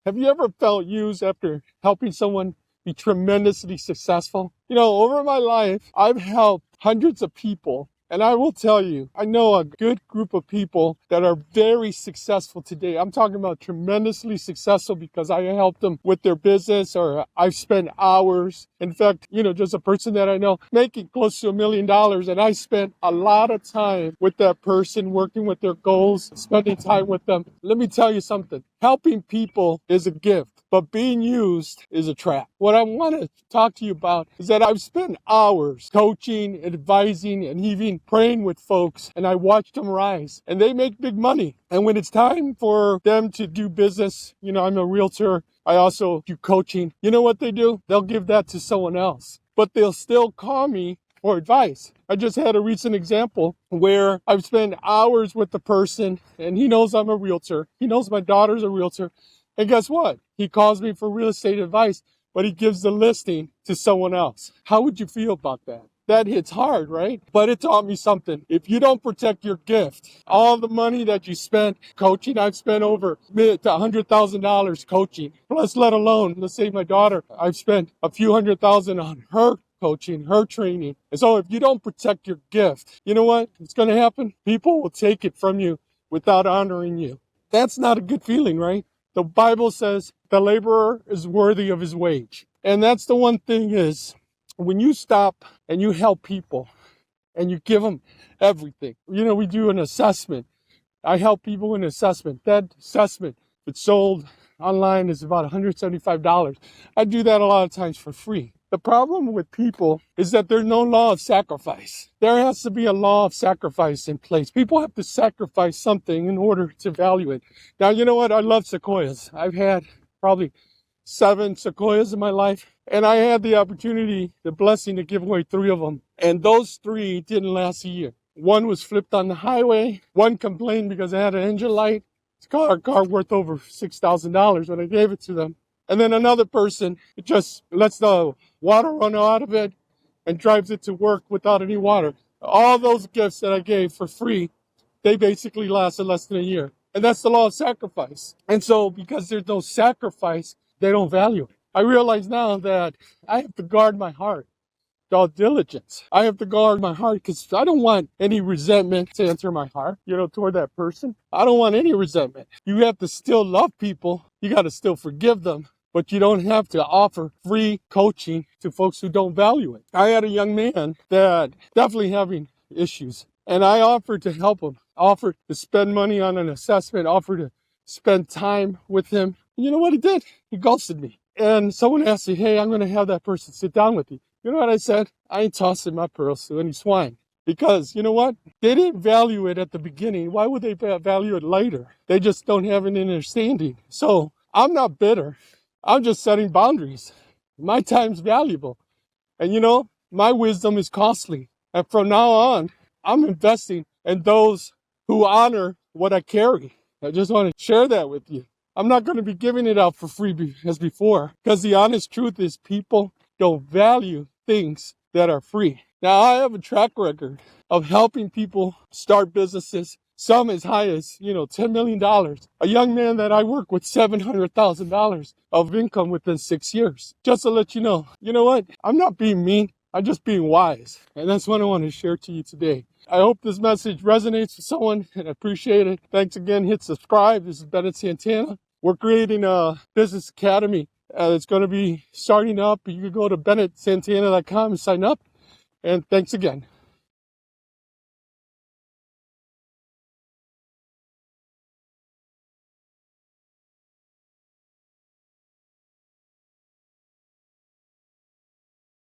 Have you ever felt used after helping someone be tremendously successful? Over my life, I've helped hundreds of people. And I will tell you, I know a good group of people that are very successful today. I'm talking about tremendously successful because I helped them with their business, or I've spent hours. In fact, just a person that I know making close to $1 million. And I spent a lot of time with that person, working with their goals, spending time with them. Let me tell you something. Helping people is a gift, but being used is a trap. What I want to talk to you about is that I've spent hours coaching, advising, and even praying with folks, and I watched them rise, and they make big money. And when it's time for them to do business, I'm a realtor. I also do coaching. You know what they do? They'll give that to someone else, but they'll still call me for advice. I just had a recent example where I've spent hours with the person, and he knows I'm a realtor. He knows my daughter's a realtor. And guess what? He calls me for real estate advice, but he gives the listing to someone else. How would you feel about that? That hits hard, right? But it taught me something. If you don't protect your gift, all the money that you spent coaching, I've spent over $100,000 coaching. Plus, let alone, let's say my daughter, I've spent a few $100,000 on her coaching, her training. And so if you don't protect your gift, you know what? It's going to happen. People will take it from you without honoring you. That's not a good feeling, right? The Bible says the laborer is worthy of his wage. And that's the one thing is when you stop and you help people and you give them everything. We do an assessment. I help people with an assessment. That assessment, if it's sold online, is about $175. I do that a lot of times for free. The problem with people is that there's no law of sacrifice. There has to be a law of sacrifice in place. People have to sacrifice something in order to value it. Now, you know what? I love sequoias. I've had probably 7 sequoias in my life, and I had the opportunity, the blessing to give away 3 of them. And those 3 didn't last a year. One was flipped on the highway. One complained because it had an engine light. It's a car worth over $6,000 when I gave it to them. And then another person, it just lets the water run out of it and drives it to work without any water. All those gifts that I gave for free, they basically lasted less than a year. And that's the law of sacrifice. And so because there's no sacrifice, they don't value it. I realize now that I have to guard my heart. All diligence. I have to guard my heart because I don't want any resentment to enter my heart, toward that person. I don't want any resentment. You have to still love people. You got to still forgive them, but you don't have to offer free coaching to folks who don't value it. I had a young man that definitely having issues, and I offered to help him, offered to spend money on an assessment, offered to spend time with him. You know what he did? He ghosted me. And someone asked me, hey, I'm going to have that person sit down with you. You know what I said? I ain't tossing my pearls to any swine. Because, you know what? They didn't value it at the beginning. Why would they value it later? They just don't have an understanding. So I'm not bitter. I'm just setting boundaries. My time's valuable. And my wisdom is costly. And from now on, I'm investing in those who honor what I carry. I just want to share that with you. I'm not going to be giving it out for free as before. Because the honest truth is people don't value things that are free. Now, I have a track record of helping people start businesses, some as high as, $10 million. A young man that I work with, $700,000 of income within 6 years. Just to let you know what? I'm not being mean. I'm just being wise. And that's what I want to share to you today. I hope this message resonates with someone, and I appreciate it. Thanks again. Hit subscribe. This is Bennett Santana. We're creating a business academy. It's going to be starting up. You can go to BennettSantana.com and sign up. And thanks again.